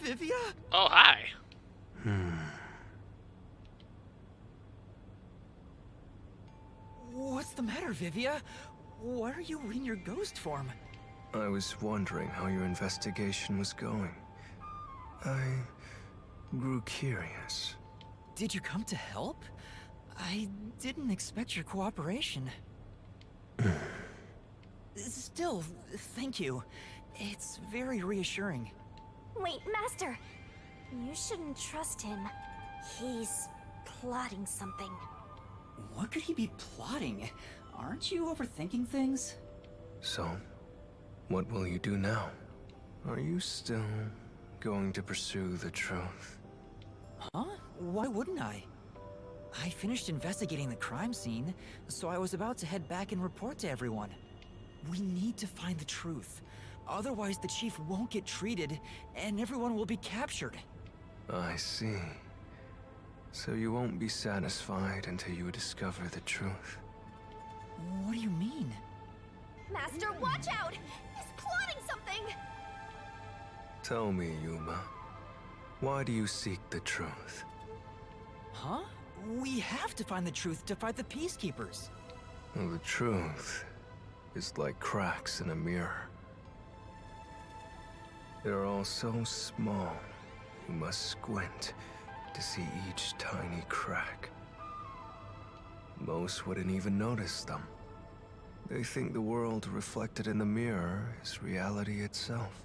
Vivia? Oh, hi. What's the matter, Vivia? Why are you in your ghost form? I was wondering how your investigation was going. I grew curious. Did you come to help? I didn't expect your cooperation. Still, thank you. It's very reassuring. Wait, Master! You shouldn't trust him. He's plotting something. What could he be plotting? Aren't you overthinking things? So, what will you do now? Are you still going to pursue the truth? Huh? Why wouldn't I? I finished investigating the crime scene, so I was about to head back and report to everyone. We need to find the truth. Otherwise, the chief won't get treated, and everyone will be captured. I see. So you won't be satisfied until you discover the truth. What do you mean? Master, watch out! He's plotting something! Tell me, Yuma, why do you seek the truth? Huh? We have to find the truth to fight the Peacekeepers. Well, the truth is like cracks in a mirror. They're all so small, you must squint to see each tiny crack. Most wouldn't even notice them. They think the world reflected in the mirror is reality itself.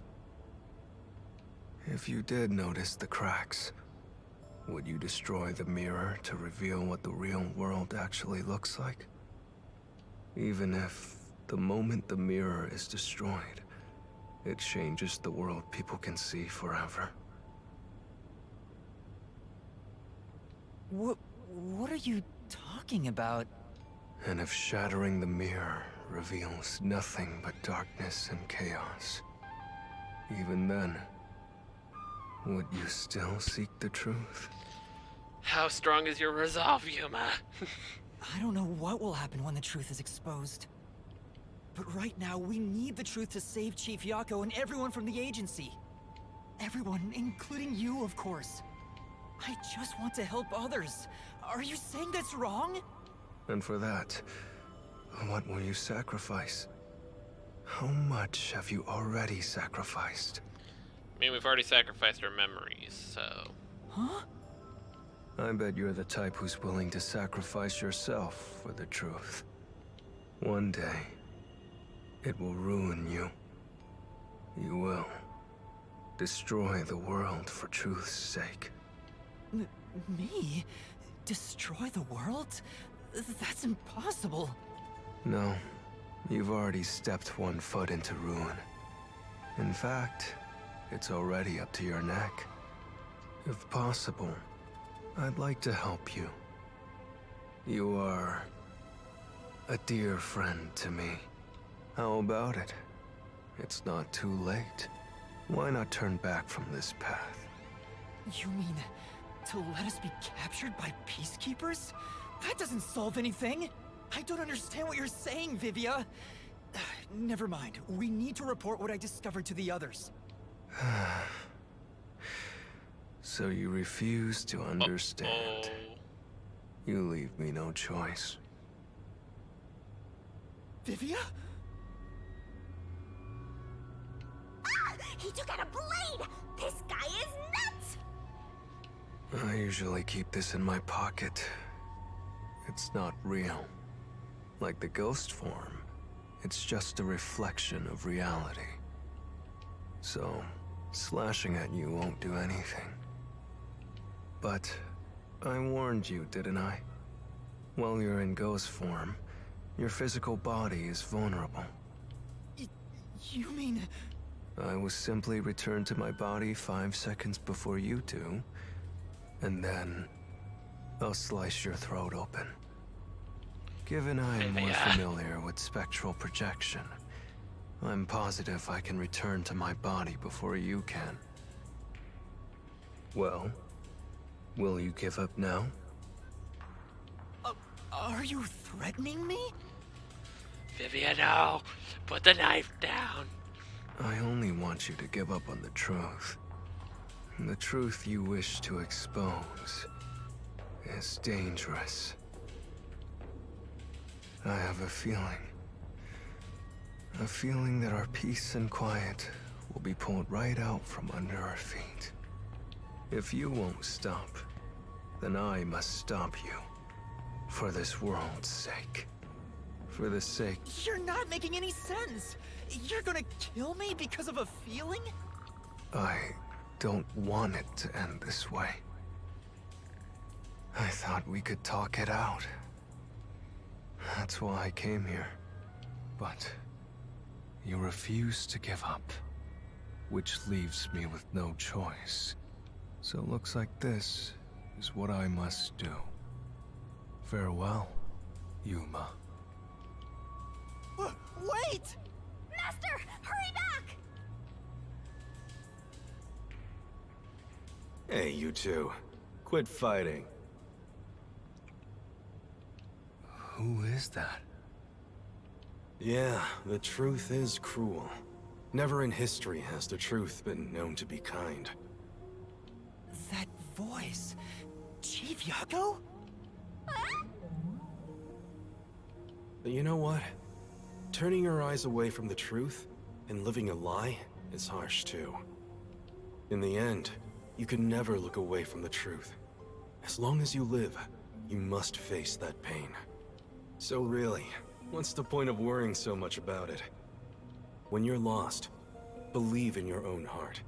If you did notice the cracks, would you destroy the mirror to reveal what the real world actually looks like? Even if, the moment the mirror is destroyed, it changes the world people can see forever. What are you talking about? And if shattering the mirror reveals nothing but darkness and chaos, even then, would you still seek the truth? How strong is your resolve, Yuma? I don't know what will happen when the truth is exposed. But right now, we need the truth to save Chief Yako and everyone from the agency. Everyone, including you, of course. I just want to help others. Are you saying that's wrong? And for that, what will you sacrifice? How much have you already sacrificed? I mean, we've already sacrificed our memories, so... Huh? I bet you're the type who's willing to sacrifice yourself for the truth. One day, it will ruin you. You will destroy the world for truth's sake. Me? Destroy the world? That's impossible. No, you've already stepped one foot into ruin. In fact, it's already up to your neck. If possible, I'd like to help you. You are a dear friend to me. How about it? It's not too late. Why not turn back from this path? You mean to let us be captured by Peacekeepers? That doesn't solve anything. I don't understand what you're saying, Vivia. Never mind. We need to report what I discovered to the others. So you refuse to understand. Uh-oh. You leave me no choice. Vivia? Ah! He took out a blade! This guy is nuts! I usually keep this in my pocket. It's not real. Like the ghost form, it's just a reflection of reality. So, slashing at you won't do anything. But I warned you, didn't I? While you're in ghost form, your physical body is vulnerable. You mean... I will simply return to my body 5 seconds before you do, and then I'll slice your throat open. Given I'm more familiar with spectral projection, I'm positive I can return to my body before you can. Well, will you give up now? Are you threatening me? Vivia, no! Put the knife down! I only want you to give up on the truth. The truth you wish to expose is dangerous. I have a feeling that our peace and quiet will be pulled right out from under our feet. If you won't stop, then I must stop you. For this world's sake. For the sake... You're not making any sense! You're gonna kill me because of a feeling? I don't want it to end this way. I thought we could talk it out. That's why I came here. But you refuse to give up, which leaves me with no choice. So looks like this is what I must do. Farewell, Yuma. Wait! Master, hurry back! Hey, you two. Quit fighting. Who is that? Yeah, the truth is cruel. Never in history has the truth been known to be kind. That voice... Chief Yako? But you know what? Turning your eyes away from the truth and living a lie is harsh too. In the end, you can never look away from the truth. As long as you live, you must face that pain. So really, what's the point of worrying so much about it? When you're lost, believe in your own heart.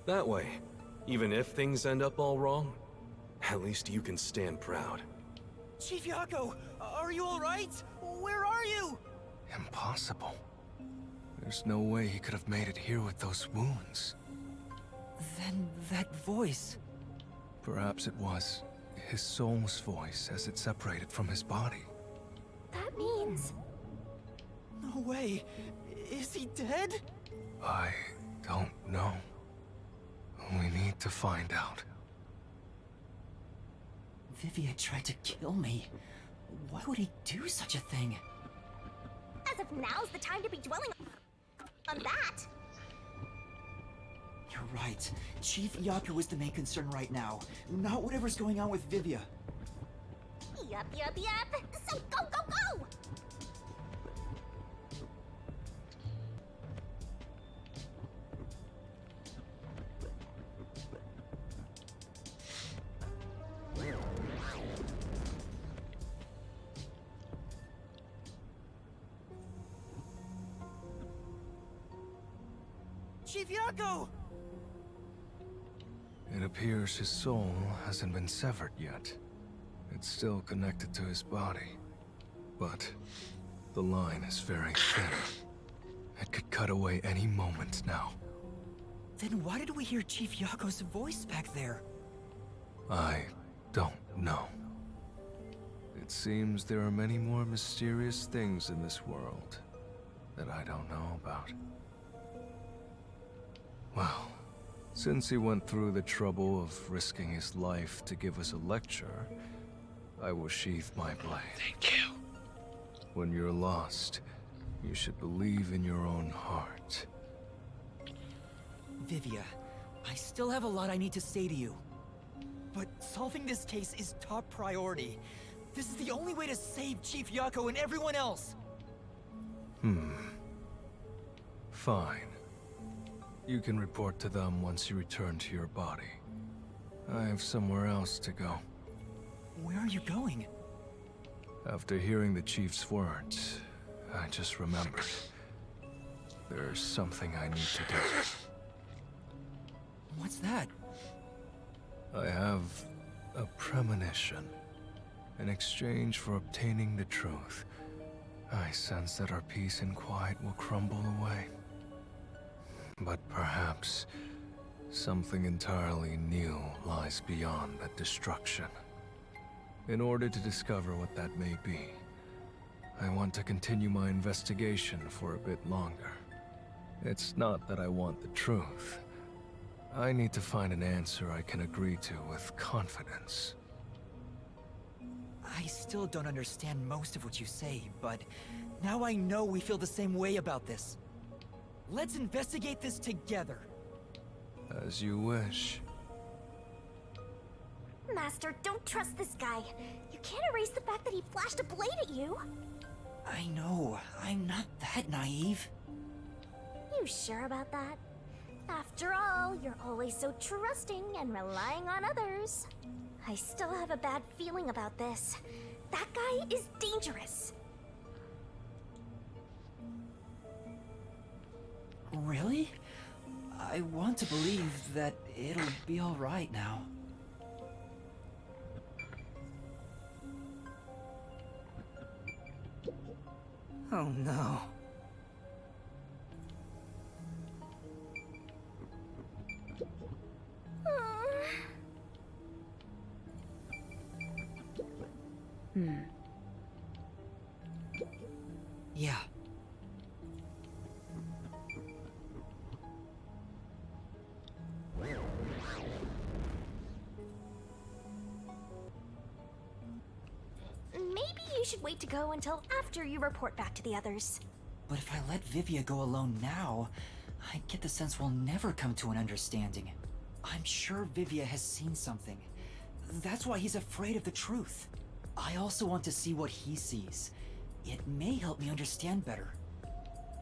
That way, even if things end up all wrong, at least you can stand proud. Chief Yako, are you alright? Where are you? Impossible. There's no way he could have made it here with those wounds. Then that voice... Perhaps it was his soul's voice as it separated from his body. That means... No way. Is he dead? I don't know. We need to find out. Vivia tried to kill me. Why would he do such a thing? As if now's the time to be dwelling on that. You're right. Chief Yaku is the main concern right now, not whatever's going on with Vivia. Yup. So go! Chief Yako! It appears his soul hasn't been severed yet. It's still connected to his body. But the line is very thin. It could cut away any moment now. Then why did we hear Chief Yako's voice back there? I don't know. It seems there are many more mysterious things in this world that I don't know about. Well, since he went through the trouble of risking his life to give us a lecture, I will sheath my blade. Thank you. When you're lost, you should believe in your own heart. Vivia, I still have a lot I need to say to you. But solving this case is top priority. This is the only way to save Chief Yako and everyone else. Fine. You can report to them once you return to your body. I have somewhere else to go. Where are you going? After hearing the Chief's words, I just remembered. There's something I need to do. What's that? I have a premonition. In exchange for obtaining the truth, I sense that our peace and quiet will crumble away. But perhaps something entirely new lies beyond that destruction. In order to discover what that may be, I want to continue my investigation for a bit longer. It's not that I want the truth. I need to find an answer I can agree to with confidence. I still don't understand most of what you say, but now I know we feel the same way about this. Let's investigate this together. As you wish. Master, don't trust this guy. You can't erase the fact that he flashed a blade at you. I know. I'm not that naive. You sure about that? After all, you're always so trusting and relying on others. I still have a bad feeling about this. That guy is dangerous. Really? I want to believe that it'll be all right now. Oh no. Yeah. Maybe you should wait to go until after you report back to the others. But if I let Vivia go alone now, I get the sense we'll never come to an understanding. I'm sure Vivia has seen something. That's why he's afraid of the truth. I also want to see what he sees. It may help me understand better.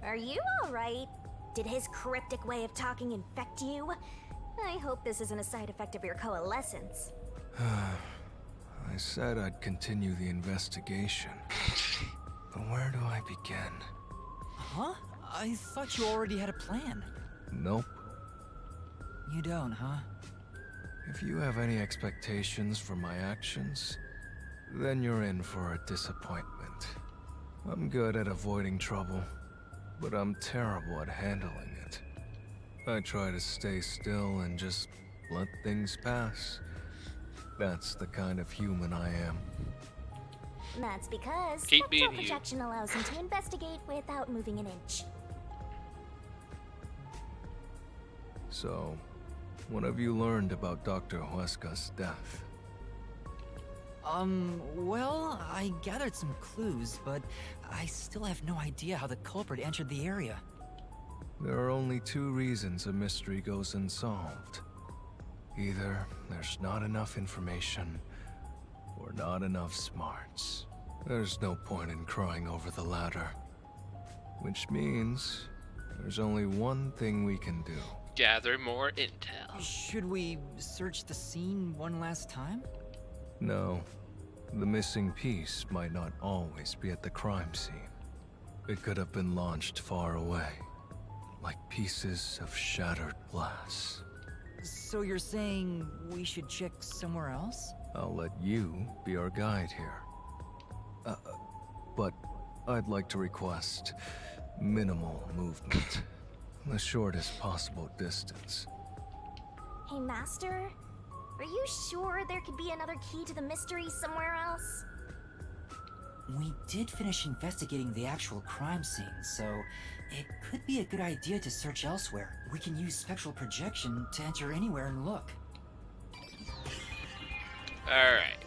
Are you alright? Did his cryptic way of talking infect you? I hope this isn't a side effect of your coalescence. I said I'd continue the investigation. But where do I begin? Huh? I thought you already had a plan. Nope. You don't, huh? If you have any expectations for my actions, then you're in for a disappointment. I'm good at avoiding trouble, but I'm terrible at handling it. I try to stay still and just let things pass. That's the kind of human I am. That's because Keep spectral being you. projection allows him to investigate without moving an inch. So, what have you learned about Dr. Huesca's death? Well, I gathered some clues, but I still have no idea how the culprit entered the area. There are only two reasons a mystery goes unsolved. Either there's not enough information, or not enough smarts. There's no point in crying over the latter. Which means there's only one thing we can do. Gather more intel. Should we search the scene one last time? No, the missing piece might not always be at the crime scene. It could have been launched far away, like pieces of shattered glass. So you're saying we should check somewhere else? I'll let you be our guide here. But I'd like to request minimal movement. The shortest possible distance. Hey, Master? Are you sure there could be another key to the mystery somewhere else? We did finish investigating the actual crime scene, so it could be a good idea to search elsewhere. We can use spectral projection to enter anywhere and look. Alright.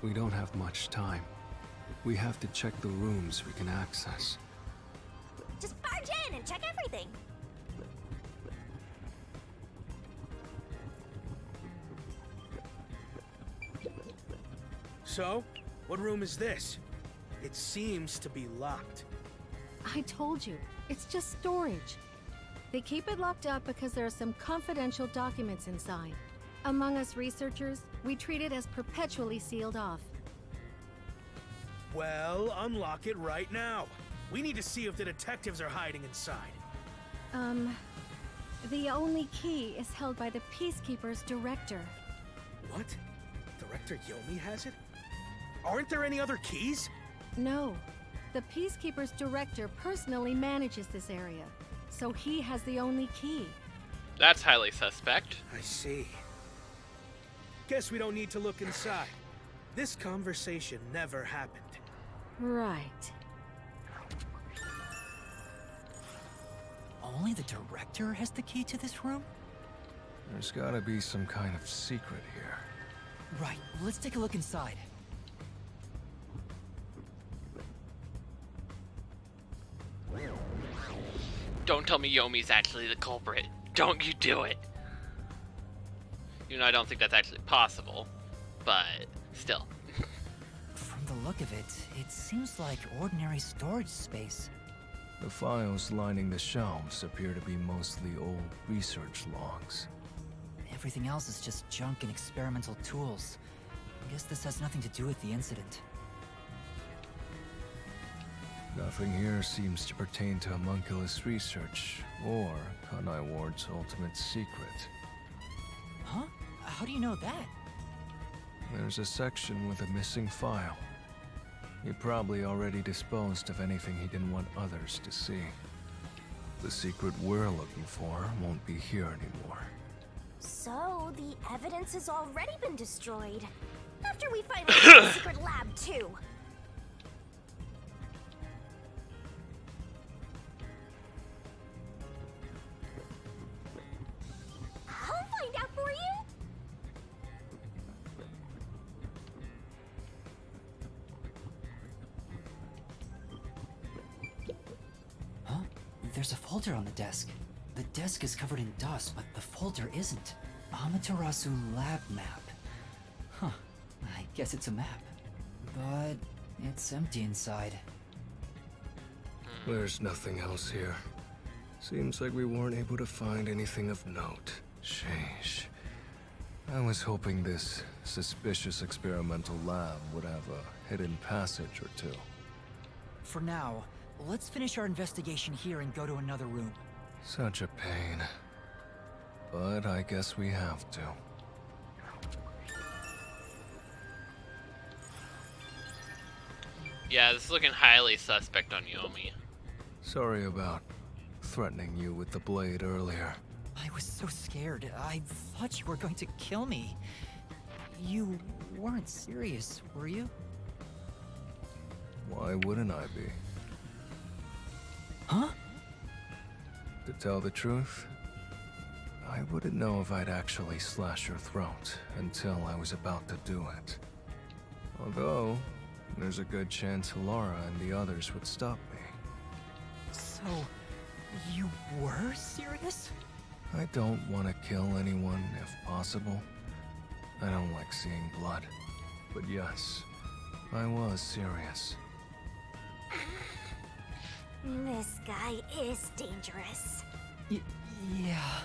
We don't have much time. We have to check the rooms we can access. Just barge in and check everything. So, what room is this? It seems to be locked. I told you, it's just storage. They keep it locked up because there are some confidential documents inside. Among us researchers, we treat it as perpetually sealed off. Well, unlock it right now. We need to see if the detectives are hiding inside. The only key is held by the Peacekeeper's director. What? Director Yomi has it? Aren't there any other keys? No, the Peacekeeper's director personally manages this area, so he has the only key. That's highly suspect. I see. Guess we don't need to look inside. This conversation never happened. Right. Only the director has the key to this room? There's gotta be some kind of secret here. Right, let's take a look inside. Don't tell me Yomi's actually the culprit. Don't you do it. Even though I don't think that's actually possible, but still. From the look of it, it seems like ordinary storage space. The files lining the shelves appear to be mostly old research logs. Everything else is just junk and experimental tools. I guess this has nothing to do with the incident. Nothing here seems to pertain to homunculus research or Kanai Ward's ultimate secret. Huh? How do you know that? There's a section with a missing file. He probably already disposed of anything he didn't want others to see. The secret we're looking for won't be here anymore. So, the evidence has already been destroyed. After we finally get the secret lab, too. I'll find out for you. Huh? There's a folder on the desk. The desk is covered in dust, but the folder isn't. Amaterasu lab map. Huh. I guess it's a map. But it's empty inside. There's nothing else here. Seems like we weren't able to find anything of note. Sheesh. I was hoping this suspicious experimental lab would have a hidden passage or two. For now, let's finish our investigation here and go to another room. Such a pain. But I guess we have to. Yeah, this is looking highly suspect on Yomi. Sorry about threatening you with the blade earlier. I was so scared. I thought you were going to kill me. You weren't serious, were you? Why wouldn't I be? Huh? To tell the truth, I wouldn't know if I'd actually slash your throat until I was about to do it. Although, there's a good chance Laura and the others would stop me. So, you were serious? I don't want to kill anyone if possible. I don't like seeing blood. But yes, I was serious. This guy is dangerous. Yeah.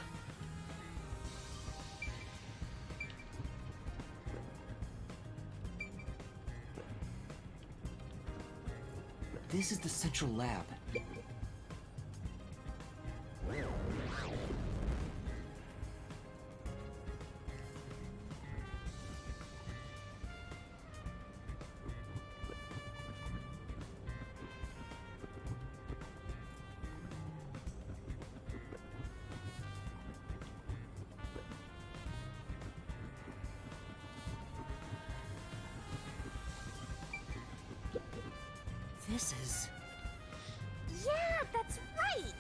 This is the central lab. This is... Yeah, that's right.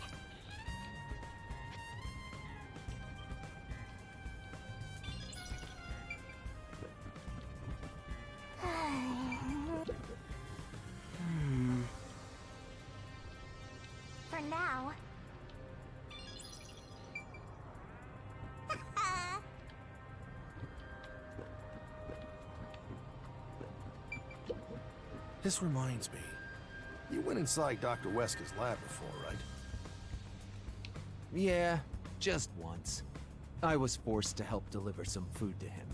For now. This reminds me. You went inside Dr. Wesker's lab before, right? Yeah, just once. I was forced to help deliver some food to him.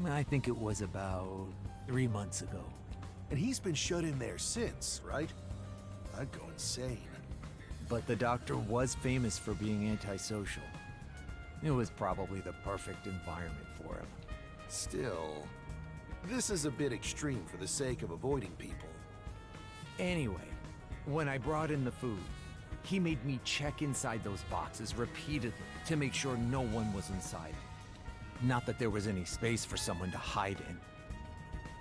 I think it was about 3 months ago. And he's been shut in there since, right? I'd go insane. But the doctor was famous for being antisocial. It was probably the perfect environment for him. Still, this is a bit extreme for the sake of avoiding people. Anyway, when I brought in the food, he made me check inside those boxes repeatedly to make sure no one was inside. Not that there was any space for someone to hide in.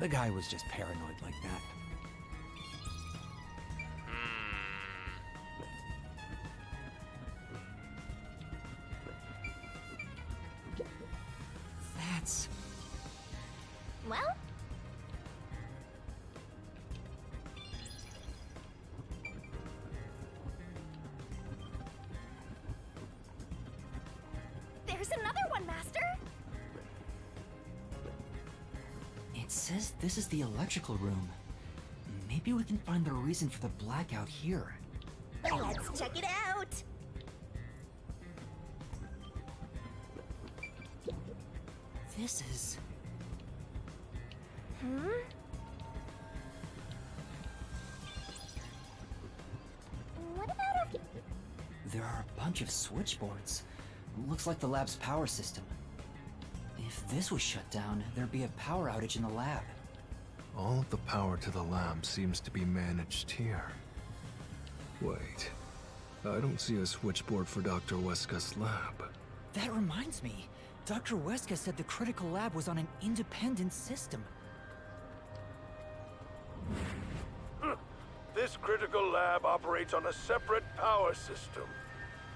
The guy was just paranoid like that. That's... Well, there's another one, Matt. says this is the electrical room. Maybe we can find the reason for the blackout here. Let's check it out! This is... What about our... There are a bunch of switchboards. Looks like the lab's power system. If this was shut down, there'd be a power outage in the lab. All of the power to the lab seems to be managed here. Wait, I don't see a switchboard for Dr. Weska's lab. That reminds me. Dr. Weska said the critical lab was on an independent system. This critical lab operates on a separate power system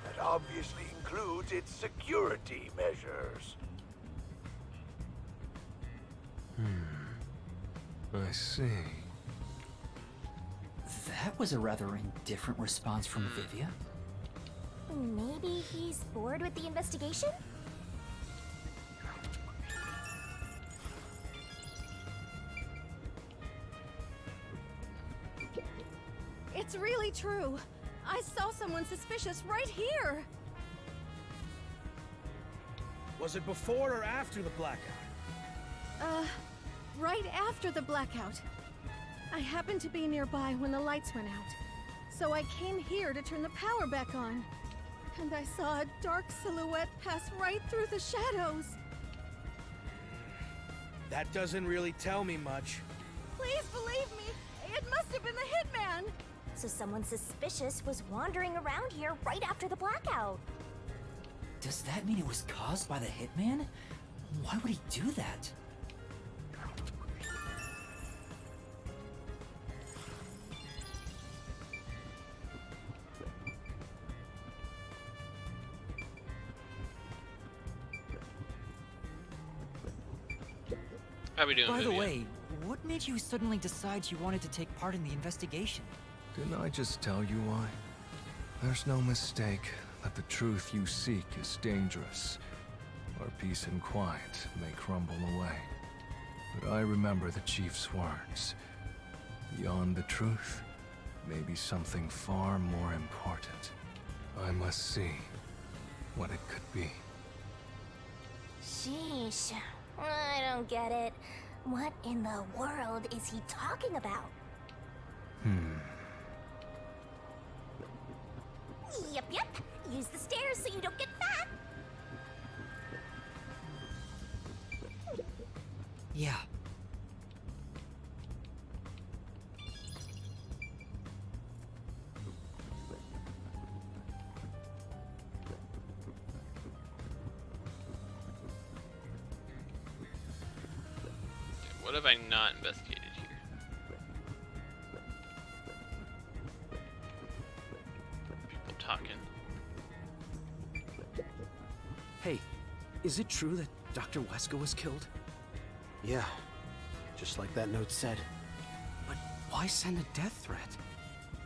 that obviously includes its security measures. I see. That was a rather indifferent response from Vivia. Maybe he's bored with the investigation? It's really true. I saw someone suspicious right here. Was it before or after the blackout? Right after the blackout. I happened to be nearby when the lights went out. So I came here to turn the power back on. And I saw a dark silhouette pass right through the shadows. That doesn't really tell me much. Please believe me, it must have been the hitman. So someone suspicious was wandering around here right after the blackout. Does that mean it was caused by the hitman? Why would he do that? How we doing, By the Vivian? way, what made you suddenly decide you wanted to take part in the investigation? Didn't I just tell you why? There's no mistake that the truth you seek is dangerous. Our peace and quiet may crumble away. But I remember the chief's words. Beyond the truth may be something far more important. I must see what it could be. Sheesh. I don't get it. What in the world is he talking about? Yep. Use the stairs so you don't get fat. Yeah. What have I not investigated here? People talking. Hey, is it true that Dr. Weska was killed? Yeah, just like that note said. But why send a death threat?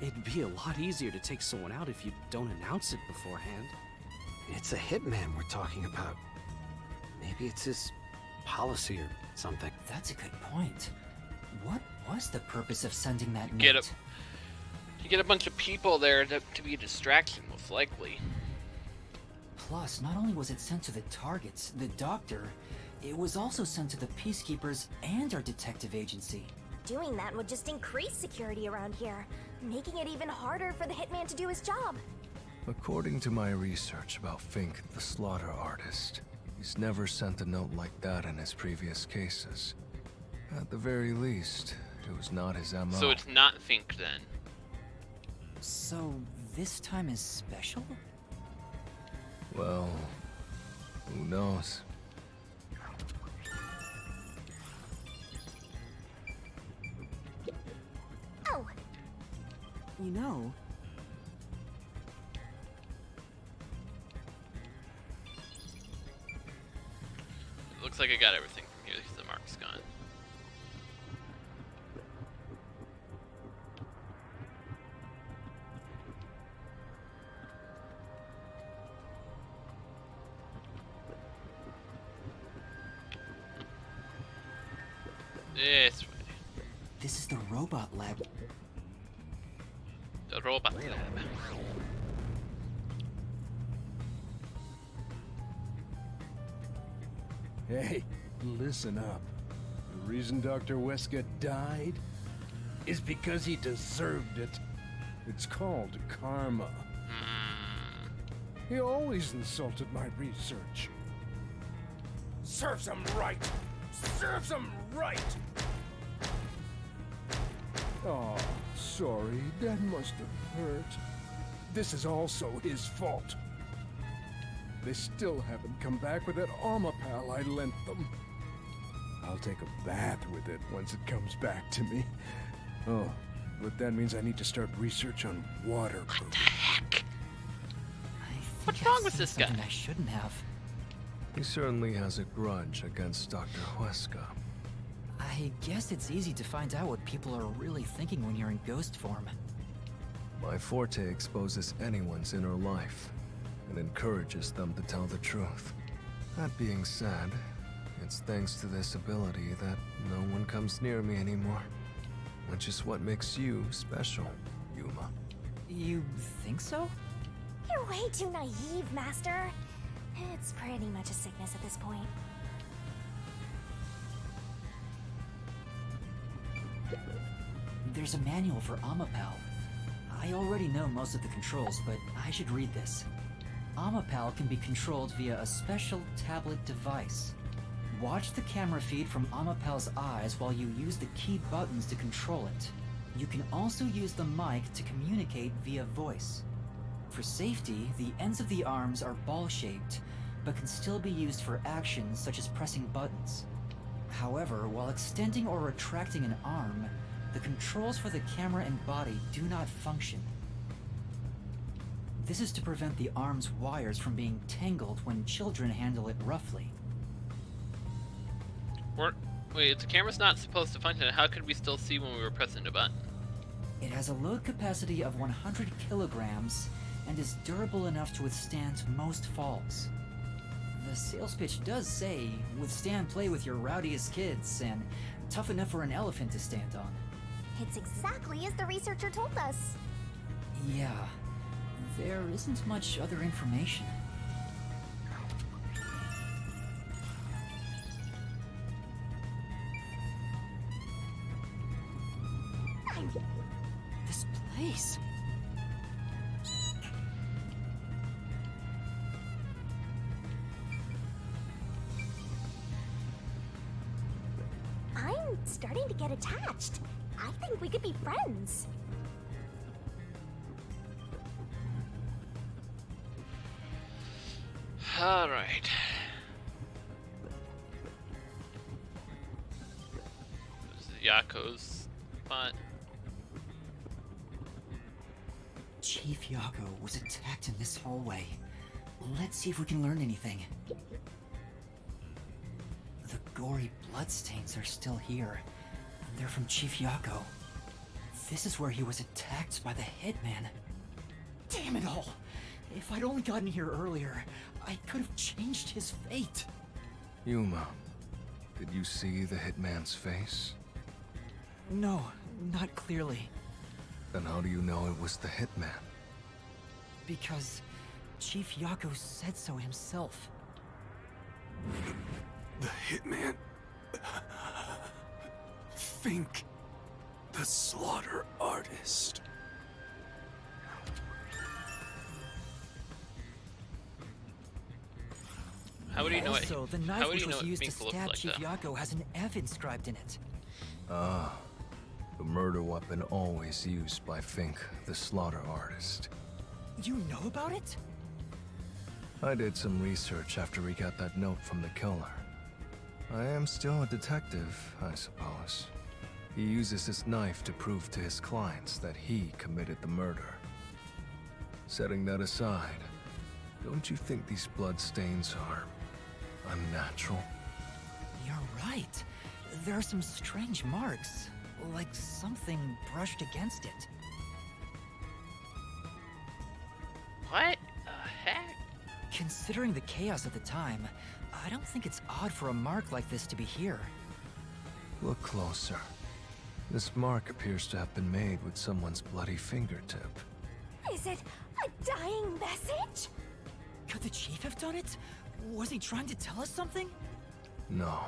It'd be a lot easier to take someone out if you don't announce it beforehand. It's a hitman we're talking about. Maybe it's his policy or something. That's a good point. What was the purpose of sending that note? To get a bunch of people there to be a distraction, most likely. Plus, not only was it sent to the targets, the doctor, it was also sent to the peacekeepers and our detective agency. Doing that would just increase security around here, making it even harder for the hitman to do his job. According to my research about Fink, the slaughter artist, he's never sent a note like that in his previous cases. At the very least, it was not his MO. So it's not Fink then. So, this time is special? Well, who knows? Oh, You know, It looks like I got everything from here because the mark's gone. It's This is the robot lab. the robot lab. Hey, listen up. The reason Dr. Wesker died is because he deserved it. It's called karma. He always insulted my research. Serves him right! Serves him right! Oh, sorry. That must have hurt. This is also his fault. They still haven't come back with that armor pal I lent them. I'll take a bath with it once it comes back to me. Oh, but that means I need to start research on waterproof. What the heck? What's I've wrong with said this guy? something I shouldn't have. He certainly has a grudge against Dr. Wesker. I guess it's easy to find out what people are really thinking when you're in ghost form. My forte exposes anyone's inner life and encourages them to tell the truth. That being said, it's thanks to this ability that no one comes near me anymore. Which is what makes you special, Yuma. You think so? You're way too naive, Master. It's pretty much a sickness at this point. There's a manual for Amapal. I already know most of the controls, but I should read this. Amapal can be controlled via a special tablet device. Watch the camera feed from Amapal's eyes while you use the key buttons to control it. You can also use the mic to communicate via voice. For safety, the ends of the arms are ball-shaped, but can still be used for actions such as pressing buttons. However, while extending or retracting an arm, the controls for the camera and body do not function. This is to prevent the arm's wires from being tangled when children handle it roughly. Wait, if the camera's not supposed to function, how could we still see when we were pressing a button? It has a load capacity of 100 kilograms and is durable enough to withstand most falls. The sales pitch does say, withstand play with your rowdiest kids and tough enough for an elephant to stand on. It's exactly as the researcher told us. Yeah, there isn't much other information. This place. I'm starting to get attached. I think we could be friends. All right. This is Yako's spot. Chief Yako was attacked in this hallway. Let's see if we can learn anything. The gory bloodstains are still here. They're from Chief Yako. This is where he was attacked by the hitman. Damn it all! If I'd only gotten here earlier, I could have changed his fate. Yuma, did you see the hitman's face? No, not clearly. Then how do you know it was the hitman? Because Chief Yako said so himself. The hitman. Fink. The slaughter artist. How would you know Also, it? the knife How would which you know was it used to Fink looked stab like Chief that? Yako has an F inscribed in it. Ah, the murder weapon always used by Fink, the slaughter artist. You know about it? I did some research after we got that note from the killer. I am still a detective, I suppose. He uses his knife to prove to his clients that he committed the murder. Setting that aside, don't you think these bloodstains are unnatural? You're right. There are some strange marks, like something brushed against it. What the heck? Considering the chaos at the time, I don't think it's odd for a mark like this to be here. Look closer. This mark appears to have been made with someone's bloody fingertip. Is it a dying message? Could the chief have done it? Was he trying to tell us something? No.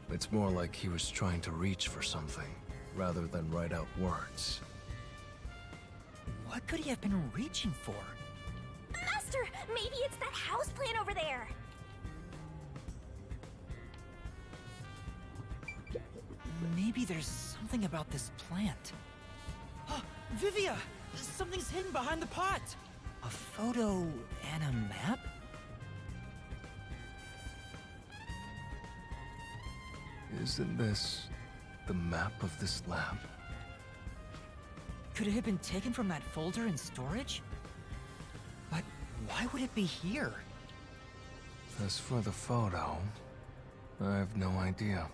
It's more like he was trying to reach for something, rather than write out words. What could he have been reaching for? Master, maybe it's that house plant over there. Maybe there's something about this plant. Oh, Vivia! Something's hidden behind the pot! A photo and a map? Isn't this the map of this lab? Could it have been taken from that folder in storage? But why would it be here? As for the photo, I have no idea.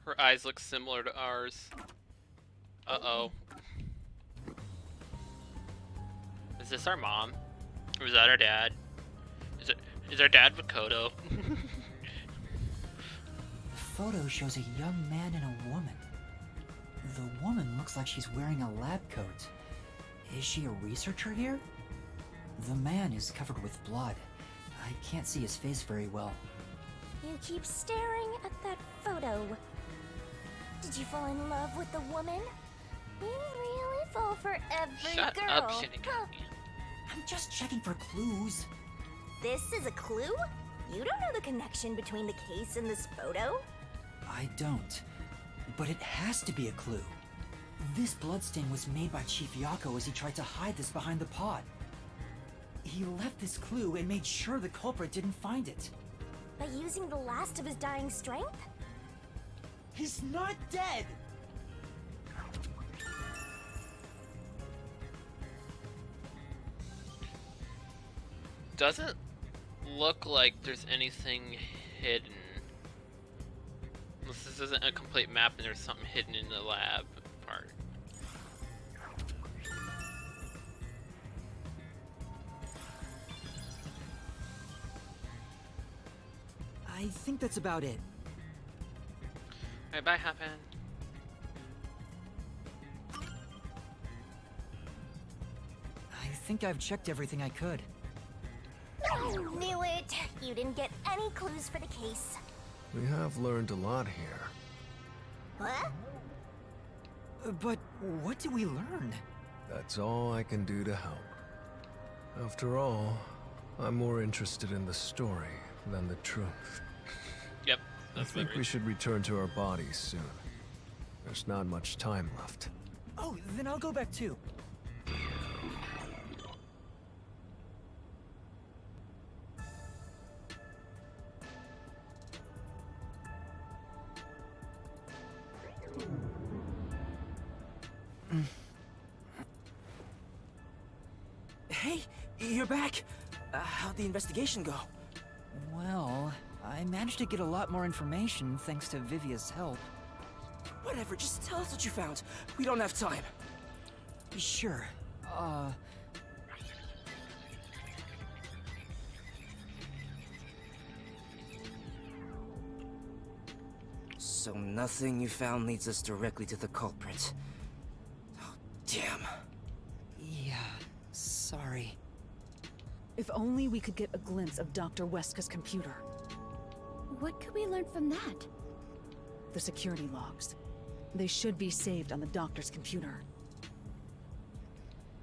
Her eyes look similar to ours. Uh-oh. Is this our mom? Or is that our dad? Is our dad Makoto? The photo shows a young man and a woman. The woman looks like she's wearing a lab coat. Is she a researcher here? The man is covered with blood. I can't see his face very well. You keep staring at that photo. Did you fall in love with the woman? You really fall for every Shut girl. up, Shinigami. I'm just checking for clues. This is a clue? You don't know the connection between the case and this photo? I don't. But it has to be a clue. This bloodstain was made by Chief Yako as he tried to hide this behind the pot. He left this clue and made sure the culprit didn't find it. By using the last of his dying strength? He's not dead! Doesn't look like there's anything hidden. Unless this isn't a complete map and there's something hidden in the lab part. I think that's about it. Alright, bye, Happen. I think I've checked everything I could. I knew it! You didn't get any clues for the case. We have learned a lot here. What? But what did we learn? That's all I can do to help. After all, I'm more interested in the story than the truth. Yep, I that's think we should return to our bodies soon. There's not much time left. Oh, then I'll go back too. Hey, you're back. How'd the investigation go? Well, I managed to get a lot more information thanks to Vivia's help. Whatever, just tell us what you found. We don't have time. Sure. So nothing you found leads us directly to the culprit. Oh, damn. Yeah, sorry. If only we could get a glimpse of Dr. Weska's computer. What could we learn from that? The security logs. They should be saved on the doctor's computer.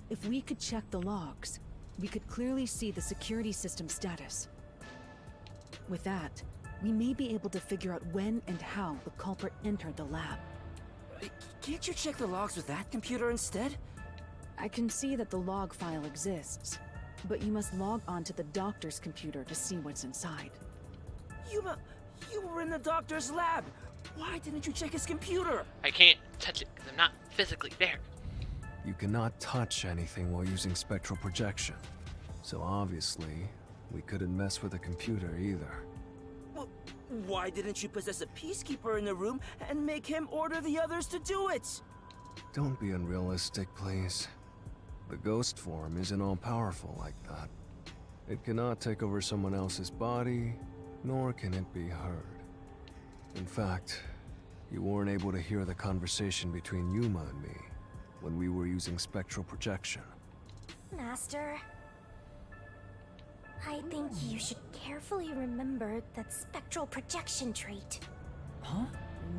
If we could check the logs, we could clearly see the security system status. With that, we may be able to figure out when and how the culprit entered the lab. Can't you check the logs with that computer instead? I can see that the log file exists, but you must log on to the doctor's computer to see what's inside. You were in the doctor's lab! Why didn't you check his computer? I can't touch it because I'm not physically there. You cannot touch anything while using spectral projection. So obviously, we couldn't mess with the computer either. Why didn't you possess a peacekeeper in the room and make him order the others to do it? Don't be unrealistic, please. The ghost form isn't all-powerful like that. It cannot take over someone else's body, nor can it be heard. In fact, you weren't able to hear the conversation between Yuma and me when we were using spectral projection. Master, I think you should carefully remember that spectral projection trait. Huh?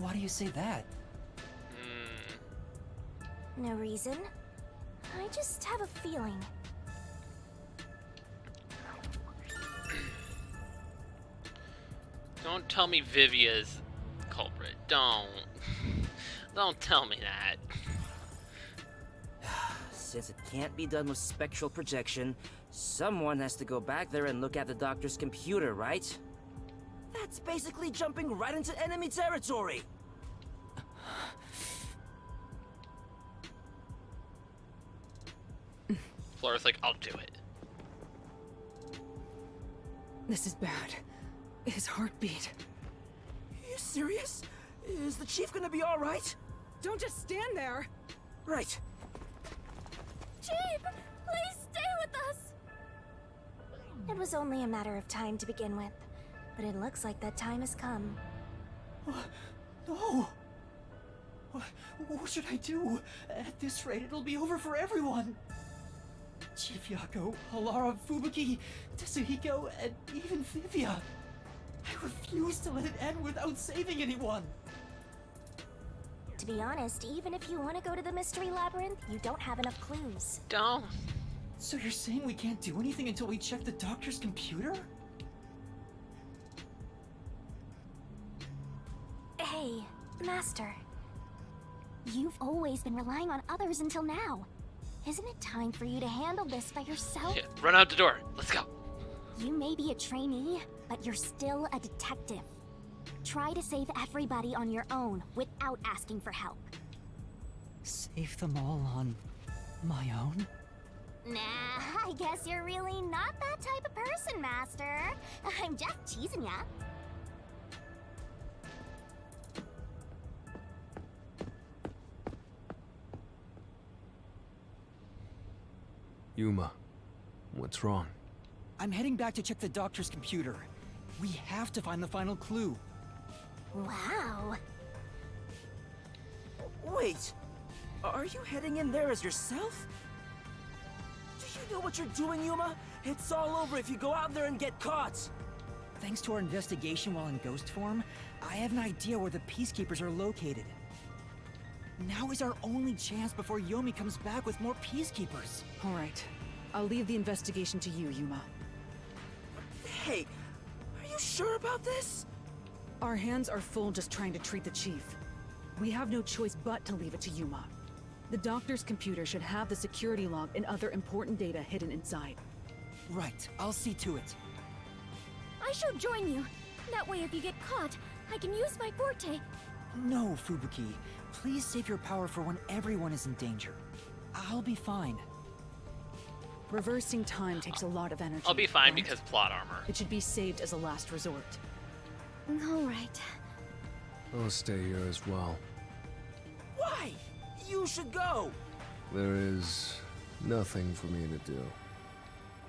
Why do you say that? No reason. I just have a feeling. Don't tell me Vivia's culprit. Don't. Don't tell me that. Since it can't be done with spectral projection, someone has to go back there and look at the doctor's computer, right? That's basically jumping right into enemy territory! Flora's like, I'll do it. This is bad. His heartbeat. Are you serious? Is the chief gonna be alright? Don't just stand there! Right. Chief, please stay with us! It was only a matter of time to begin with, but it looks like that time has come. No! What should I do? At this rate, it'll be over for everyone! Chief Yako, Alara, Fubuki, Tetsuhiko, and even Vivia. I refuse to let it end without saving anyone! To be honest, even if you want to go to the Mystery Labyrinth, you don't have enough clues. Don't. So you're saying we can't do anything until we check the doctor's computer? Hey, Master. You've always been relying on others until now. Isn't it time for you to handle this by yourself? Yeah, run out the door. Let's go. You may be a trainee, but you're still a detective. Try to save everybody on your own without asking for help. Save them all on my own? Nah, I guess you're really not that type of person, Master. I'm just teasing ya. Yuma, what's wrong? I'm heading back to check the doctor's computer. We have to find the final clue. Wow. Wait! Are you heading in there as yourself? Do you know what you're doing, Yuma? It's all over if you go out there and get caught! Thanks to our investigation while in ghost form, I have an idea where the Peacekeepers are located. Now is our only chance before Yomi comes back with more Peacekeepers. All right. I'll leave the investigation to you, Yuma. Hey, are you sure about this? Our hands are full just trying to treat the chief. We have no choice but to leave it to Yuma. The doctor's computer should have the security log and other important data hidden inside. Right, I'll see to it. I shall join you. That way if you get caught, I can use my forte. No, Fubuki. Please save your power for when everyone is in danger. I'll be fine. Reversing time takes a lot of energy. I'll be fine right? because plot armor. It should be saved as a last resort. All right. I'll stay here as well. Why? You should go! There is nothing for me to do.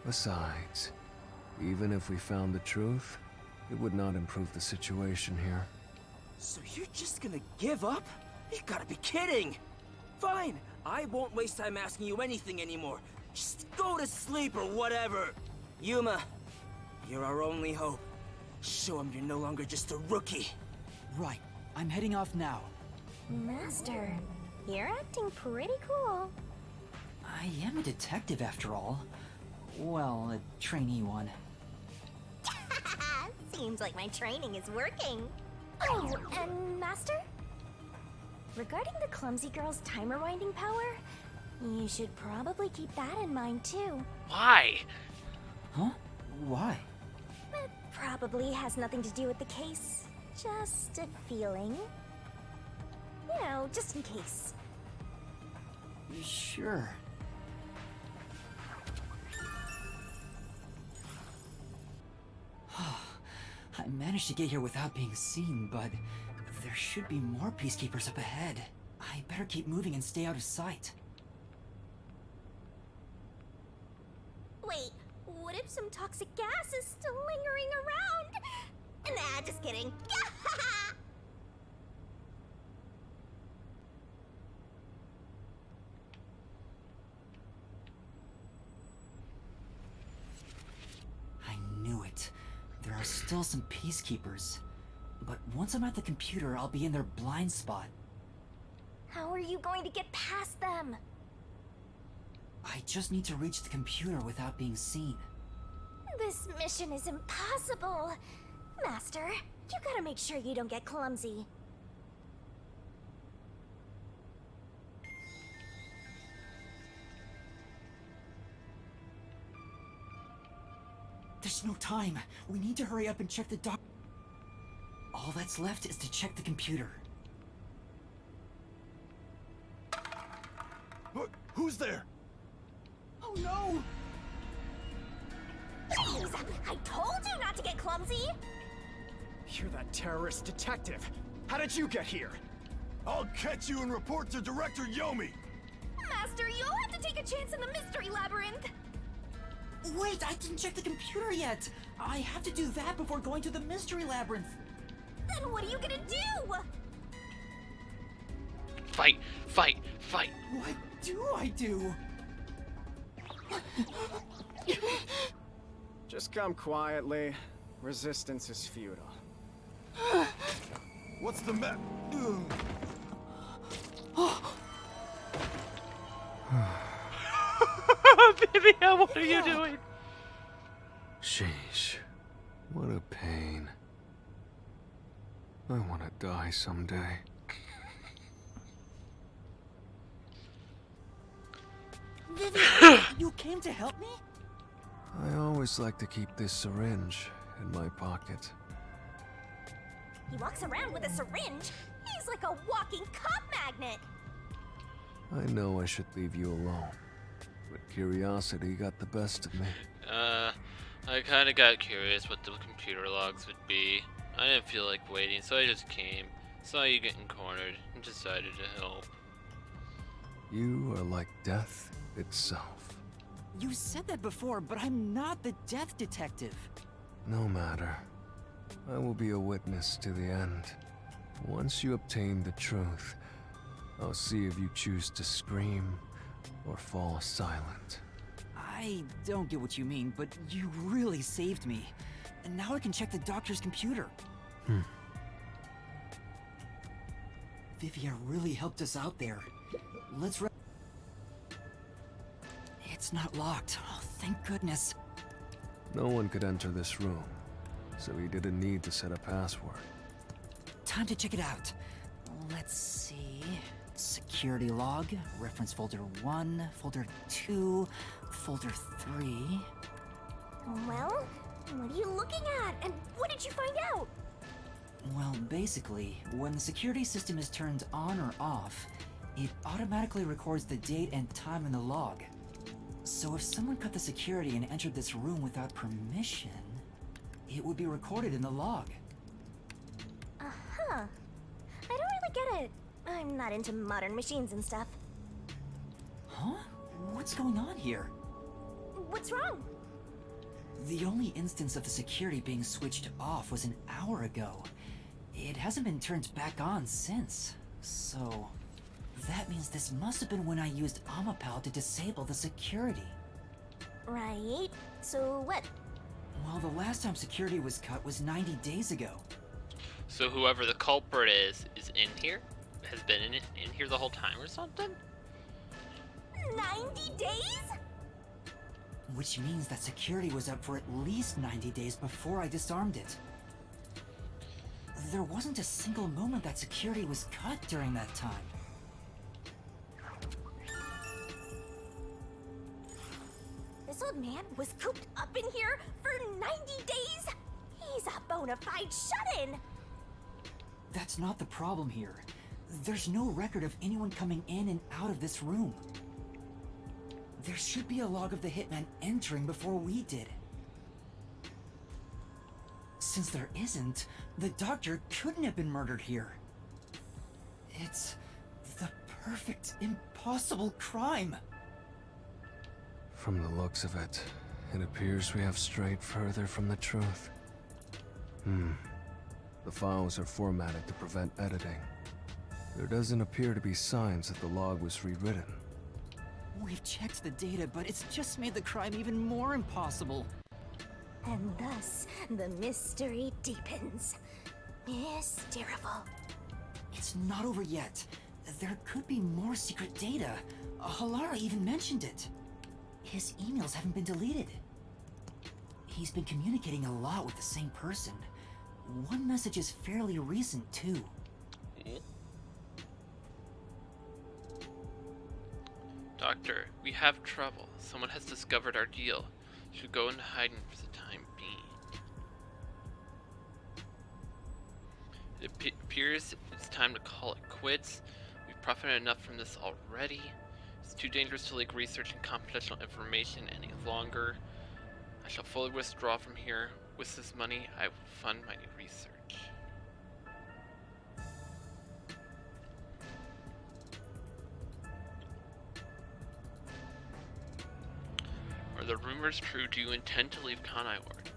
Besides, even if we found the truth, it would not improve the situation here. So you're just gonna give up? You gotta be kidding! Fine, I won't waste time asking you anything anymore. Just go to sleep or whatever. Yuma, you're our only hope. Show him you're no longer just a rookie. Right. I'm heading off now. Master, you're acting pretty cool. I am a detective after all. Well, a trainee one. Seems like my training is working. Oh, and Master? Regarding the clumsy girl's time rewinding power, you should probably keep that in mind too. Why? Huh? Why? It probably has nothing to do with the case. Just a feeling. You know, just in case. Sure. I managed to get here without being seen, but there should be more peacekeepers up ahead. I better keep moving and stay out of sight. Wait, what if some toxic gas is still lingering around? Nah, just kidding. I knew it. There are still some peacekeepers. But once I'm at the computer, I'll be in their blind spot. How are you going to get past them? I just need to reach the computer without being seen. This mission is impossible. Master, you gotta make sure you don't get clumsy. There's no time. We need to hurry up and check the doc. All that's left is to check the computer. Look, who's there? Oh no! Jeez, I told you not to get clumsy! You're that terrorist detective. How did you get here? I'll catch you and report to Director Yomi. Master, you'll have to take a chance in the mystery labyrinth. Wait, I didn't check the computer yet! I have to do that before going to the mystery labyrinth! Then what are you gonna do? Fight! Fight! Fight! What do I do? Just come quietly. Resistance is futile. What's the map? Vivian, what are you doing? Sheesh. What a pain. I want to die someday. Vivian, you came to help me? I always like to keep this syringe in my pocket. He walks around with a syringe. He's like a walking cop magnet. I know I should leave you alone, but curiosity got the best of me. I kinda got curious what the computer logs would be. I didn't feel like waiting, so I just came, saw you getting cornered, and decided to help. You are like death itself. You said that before, but I'm not the death detective. No matter. I will be a witness to the end. Once you obtain the truth, I'll see if you choose to scream or fall silent. I don't get what you mean, but you really saved me. And now I can check the doctor's computer. Vivia really helped us out there. Let's It's not locked. Oh, thank goodness. No one could enter this room, so he didn't need to set a password. Time to check it out. Let's see. Security log, reference folder 1, folder 2, folder 3. Well, what are you looking at? And what did you find out? Well, basically, when the security system is turned on or off, it automatically records the date and time in the log. So if someone cut the security and entered this room without permission, it would be recorded in the log. Uh-huh. I don't really get it. I'm not into modern machines and stuff. Huh? What's going on here? What's wrong? The only instance of the security being switched off was an hour ago. It hasn't been turned back on since. So, that means this must have been when I used Amapal to disable the security. Right. So what? Well, the last time security was cut was 90 days ago. So whoever the culprit is in here? Has been in here the whole time or something? 90 days? Which means that security was up for at least 90 days before I disarmed it. There wasn't a single moment that security was cut during that time. This old man was cooped up in here for 90 days? He's a bona fide shut-in! That's not the problem here. There's no record of anyone coming in and out of this room. There should be a log of the hitman entering before we did. Since there isn't, the doctor couldn't have been murdered here. It's the perfect, impossible crime. From the looks of it, it appears we have strayed further from the truth. The files are formatted to prevent editing. There doesn't appear to be signs that the log was rewritten. We've checked the data, but it's just made the crime even more impossible. And thus, the mystery deepens. Mysterious. It's not over yet. There could be more secret data. Halara even mentioned it. His emails haven't been deleted. He's been communicating a lot with the same person. One message is fairly recent, too. Doctor, we have trouble. Someone has discovered our deal. Should go into hiding for the time being. It appears it's time to call it quits. We've profited enough from this already. It's too dangerous to leak research and confidential information any longer. I shall fully withdraw from here. With this money, I will fund my new research. Are the rumors true? Do you intend to leave Kanai Ward?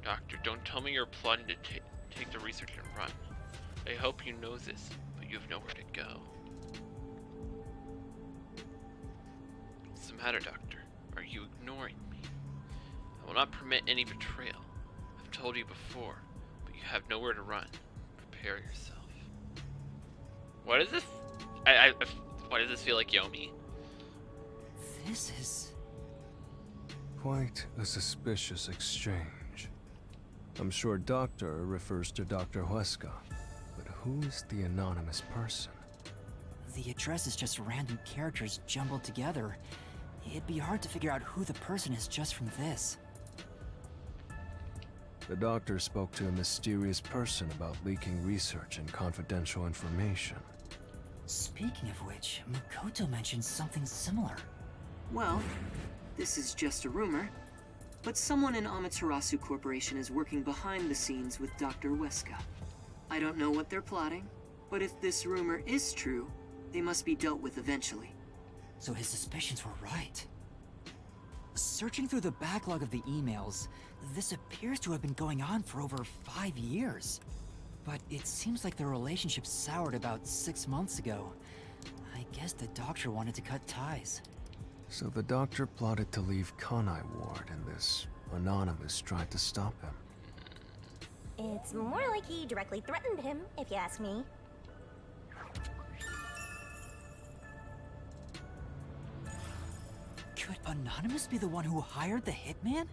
Doctor, don't tell me you're plotting to take the research and run. I hope you know this, but you have nowhere to go. What's the matter, Doctor? Are you ignoring me? I will not permit any betrayal. I've told you before, but you have nowhere to run. Prepare yourself. What is this? Why does this feel like Yomi? This is... Quite a suspicious exchange. I'm sure Doctor refers to Dr. Huesca, but who is the anonymous person? The address is just random characters jumbled together. It'd be hard to figure out who the person is just from this. The doctor spoke to a mysterious person about leaking research and confidential information. Speaking of which, Makoto mentioned something similar. Well, this is just a rumor, but someone in Amaterasu Corporation is working behind the scenes with Dr. Huesca. I don't know what they're plotting, but if this rumor is true, they must be dealt with eventually. So his suspicions were right. Searching through the backlog of the emails, this appears to have been going on for over 5 years. But it seems like the relationship soured about 6 months ago. I guess the doctor wanted to cut ties. So the doctor plotted to leave Kanai Ward, and this anonymous tried to stop him. It's more like he directly threatened him, if you ask me. Could Anonymous be the one who hired the hitman?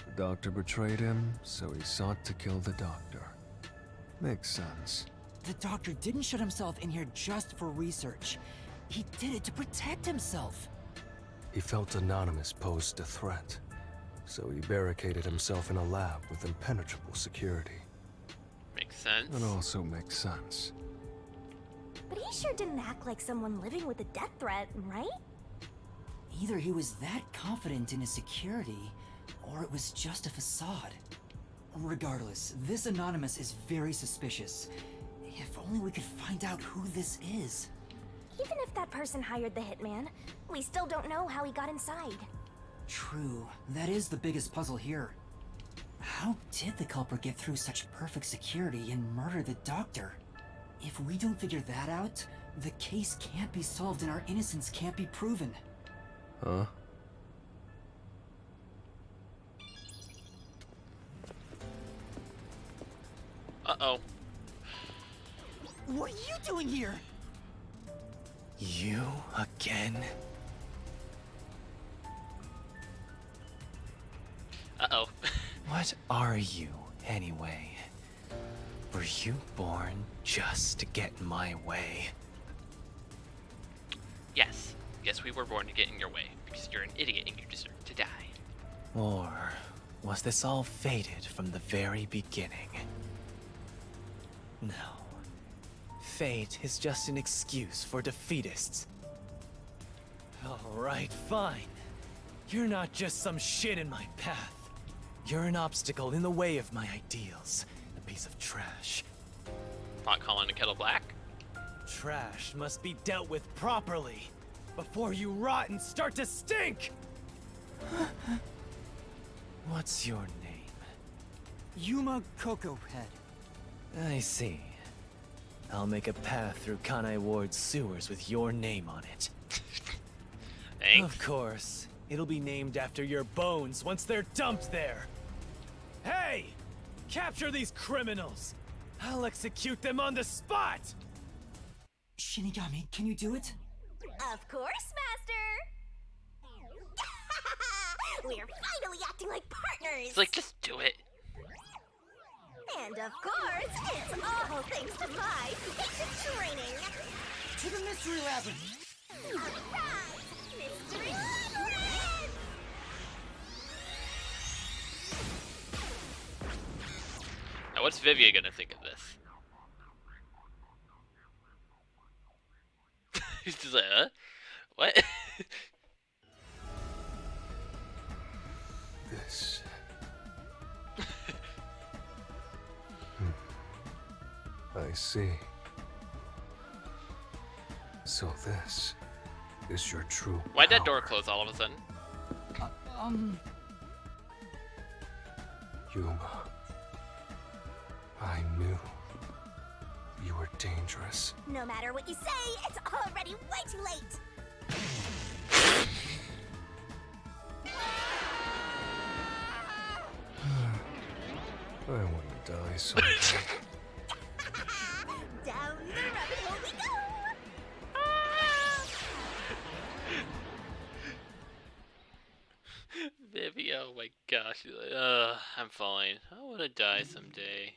The doctor betrayed him, so he sought to kill the doctor. Makes sense. The doctor didn't shut himself in here just for research. He did it to protect himself. He felt Anonymous posed a threat, so he barricaded himself in a lab with impenetrable security. Makes sense. It also makes sense. But he sure didn't act like someone living with a death threat, right? Either he was that confident in his security, or it was just a facade. Regardless, this Anonymous is very suspicious. If only we could find out who this is. Even if that person hired the hitman, we still don't know how he got inside. True, that is the biggest puzzle here. How did the culprit get through such perfect security and murder the doctor? If we don't figure that out, the case can't be solved and our innocence can't be proven. Huh? Uh-oh. What are you doing here? You again? Uh-oh. What are you, anyway? Were you born just to get in my way? Yes. Yes, we were born to get in your way, because you're an idiot and you deserve to die. Or was this all fated from the very beginning? No. Fate is just an excuse for defeatists. Alright, fine. You're not just some shit in my path. You're an obstacle in the way of my ideals. A piece of trash. Pot calling a kettle black? Trash must be dealt with properly before you rot and start to stink! What's your name? Yuma Cocoa Head. I see. I'll make a path through Kanai Ward's sewers with your name on it. Thanks. Of course. It'll be named after your bones once they're dumped there. Hey! Capture these criminals! I'll execute them on the spot! Shinigami, can you do it? Of course, Master! We're finally acting like partners! It's like, just do it. And of course, it's all thanks to my patient training! To the Mystery Labyrinth! Alright! Mystery Labyrinth! Now, what's Vivia gonna think of this? He's just like, huh? What? This. I see. So this is your true Why'd that power. door close all of a sudden? Yuma. I knew you were dangerous. No matter what you say, it's already way too late! I want to die someday. Down the rabbit hole we go! Vivia, oh my gosh. She's like, ugh, I'm fine. I want to die someday.